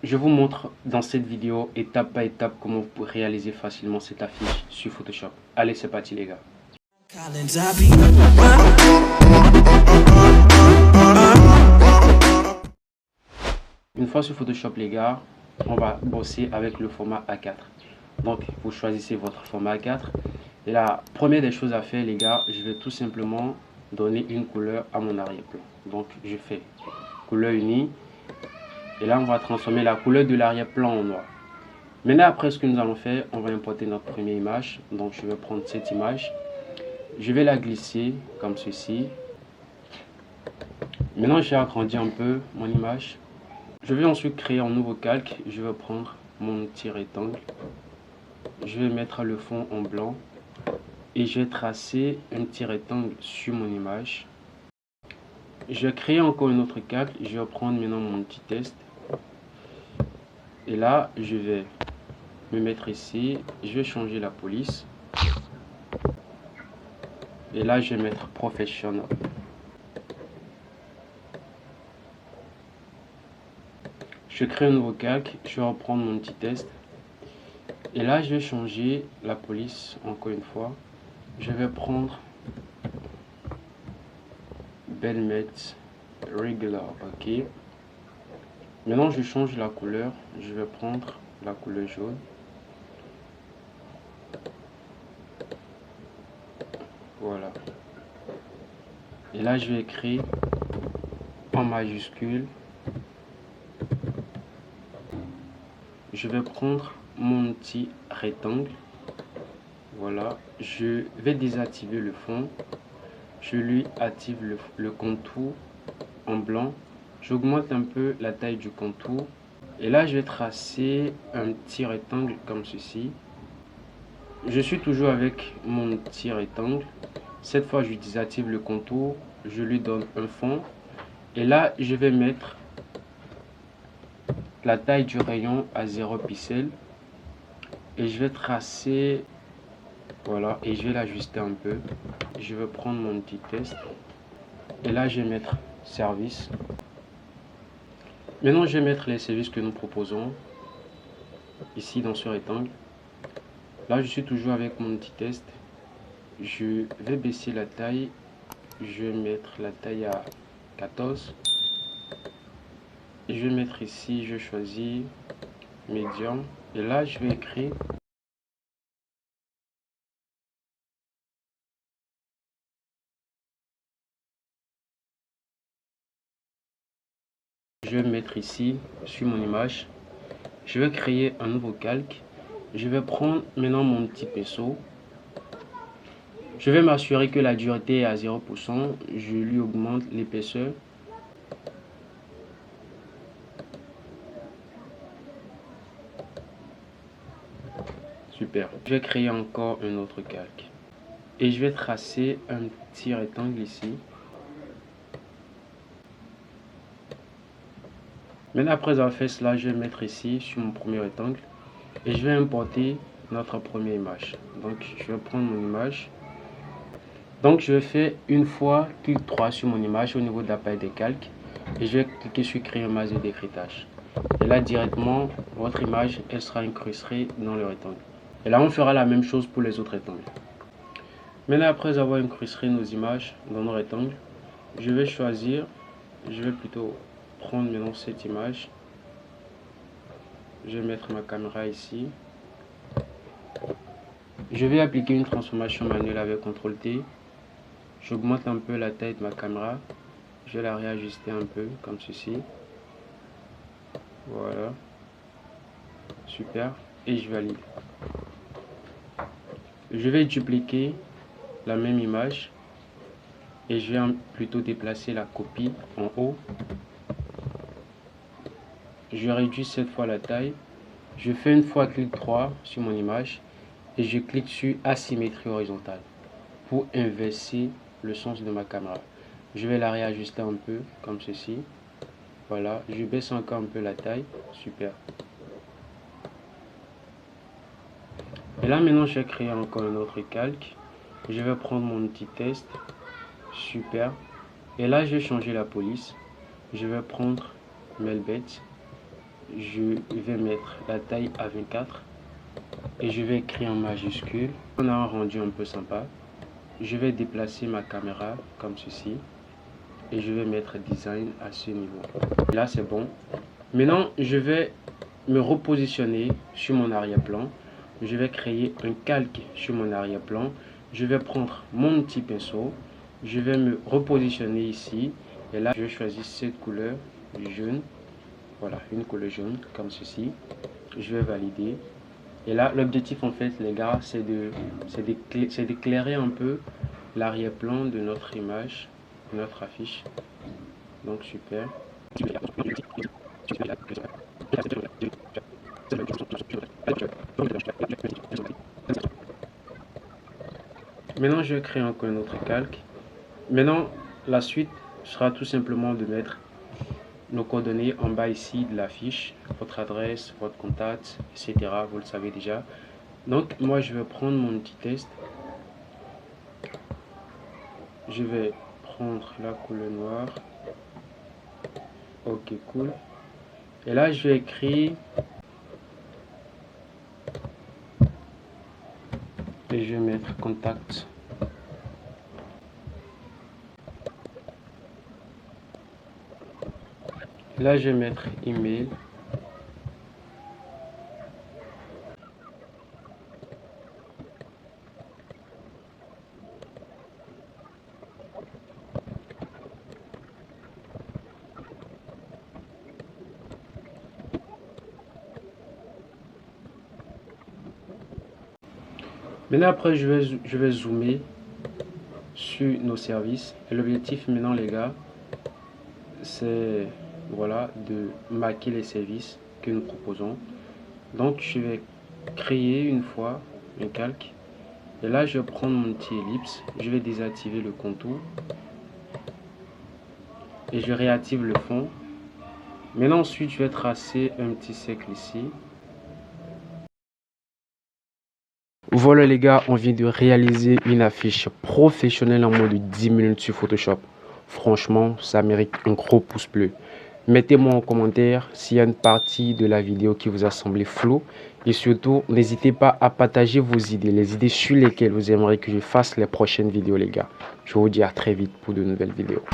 Je vous montre dans cette vidéo étape par étape comment vous pouvez réaliser facilement cette affiche sur Photoshop. Allez, c'est parti les gars. Une fois sur Photoshop les gars, on va bosser avec le format A4. Donc vous choisissez votre format A4. Et la première des choses à faire les gars, je vais tout simplement donner une couleur à mon arrière-plan. Donc je fais couleur unie. Et là on va transformer la couleur de l'arrière-plan en noir. Maintenant après ce que nous allons faire, on va importer notre première image. Donc je vais prendre cette image. Je vais la glisser comme ceci. Maintenant j'ai agrandi un peu mon image. Je vais ensuite créer un nouveau calque. Je vais prendre mon petit rectangle. Je vais mettre le fond en blanc. Et je vais tracer un petit rectangle sur mon image. Je vais créer encore un autre calque. Je vais prendre maintenant mon petit test. Et là, je vais me mettre ici. Je vais changer la police. Et là, je vais mettre professionnel. Je crée un nouveau calque. Je vais reprendre mon petit test. Et là, je vais changer la police encore une fois. Je vais prendre Belmet Regular. Ok. Maintenant, je change la couleur. Je vais prendre la couleur jaune. Voilà. Et là, je vais écrire en majuscule. Je vais prendre mon petit rectangle. Voilà. Je vais désactiver le fond. Je lui active le contour en blanc. J'augmente un peu la taille du contour. Et là, je vais tracer un petit rectangle comme ceci. Je suis toujours avec mon petit rectangle. Cette fois, je désactive le contour. Je lui donne un fond. Et là, je vais mettre la taille du rayon à 0 pixels. Et je vais tracer. Voilà. Et je vais l'ajuster un peu. Je vais prendre mon petit test. Et là, je vais mettre service. Maintenant, je vais mettre les services que nous proposons. Ici, dans ce rectangle. Là, je suis toujours avec mon petit test. Je vais baisser la taille. Je vais mettre la taille à 14. Et je vais mettre ici, je choisis médium. Et là, je vais écrire. Je vais mettre ici, sur mon image. Je vais créer un nouveau calque. Je vais prendre maintenant mon petit pinceau. Je vais m'assurer que la dureté est à 0%. Je lui augmente l'épaisseur. Super. Je vais créer encore un autre calque. Et je vais tracer un petit rectangle ici. Maintenant, après avoir fait cela, je vais mettre ici sur mon premier rectangle. Et je vais importer notre première image. Donc, je vais prendre mon image. Donc, je vais faire une fois clic droit sur mon image au niveau de la palette des calques. Et je vais cliquer sur créer un masque de décryptage. Et là, directement, votre image, elle sera incrustée dans le rectangle. Et là, on fera la même chose pour les autres rectangles. Maintenant, après avoir incrusté nos images dans nos rectangles, je vais choisir, je vais plutôt prendre maintenant cette image. Je vais mettre ma caméra ici. Je vais appliquer une transformation manuelle avec CTRL T. J'augmente un peu la taille de ma caméra. Je vais la réajuster un peu comme ceci. Voilà. Super. Et je valide. Je vais dupliquer la même image. Et je vais plutôt déplacer la copie en haut. Je réduis cette fois la taille. Je fais une fois clic droit sur mon image. Et je clique sur asymétrie horizontale pour inverser le sens de ma caméra. Je vais la réajuster un peu comme ceci. Voilà, je baisse encore un peu la taille. Super. Et là maintenant, je vais créer encore un autre calque. Je vais prendre mon petit test. Super. Et là, je vais changer la police. Je vais prendre Melbet. je vais mettre la taille à 24 et je vais écrire en majuscule. On a un rendu un peu sympa. Je vais déplacer ma caméra comme ceci et je vais mettre design à ce niveau. Là c'est bon. Maintenant je vais me repositionner sur mon arrière-plan. Je vais créer un calque sur mon arrière-plan. Je vais prendre mon petit pinceau. Je vais me repositionner ici. Et là, je vais choisir cette couleur jaune. Voilà, une couleur jaune comme ceci. Je vais valider. Et là, l'objectif en fait, les gars, c'est d'éclairer un peu l'arrière-plan de notre image, de notre affiche. Donc, super. Maintenant, je vais créer encore un autre calque. Maintenant, la suite sera tout simplement de mettre nos coordonnées en bas ici de la fiche, votre adresse, votre contact, etc. Vous le savez déjà. Donc, moi, je vais prendre mon petit test. Je vais prendre la couleur noire. Ok, cool. Et là, je vais écrire et je vais mettre contact. Là, je vais mettre email. Maintenant, après, je vais zoomer sur nos services. Et l'objectif maintenant, les gars, c'est voilà, de marquer les services que nous proposons. Donc, je vais créer une fois un calque. Et là, je vais prendre mon petit ellipse. Je vais désactiver le contour. Et je réactive le fond. Maintenant, ensuite, je vais tracer un petit cercle ici. Voilà les gars, on vient de réaliser une affiche professionnelle en moins de 10 minutes sur Photoshop. Franchement, ça mérite un gros pouce bleu. Mettez-moi en commentaire s'il y a une partie de la vidéo qui vous a semblé floue. Et surtout, n'hésitez pas à partager vos idées, les idées sur lesquelles vous aimeriez que je fasse les prochaines vidéos les gars. Je vous dis à très vite pour de nouvelles vidéos.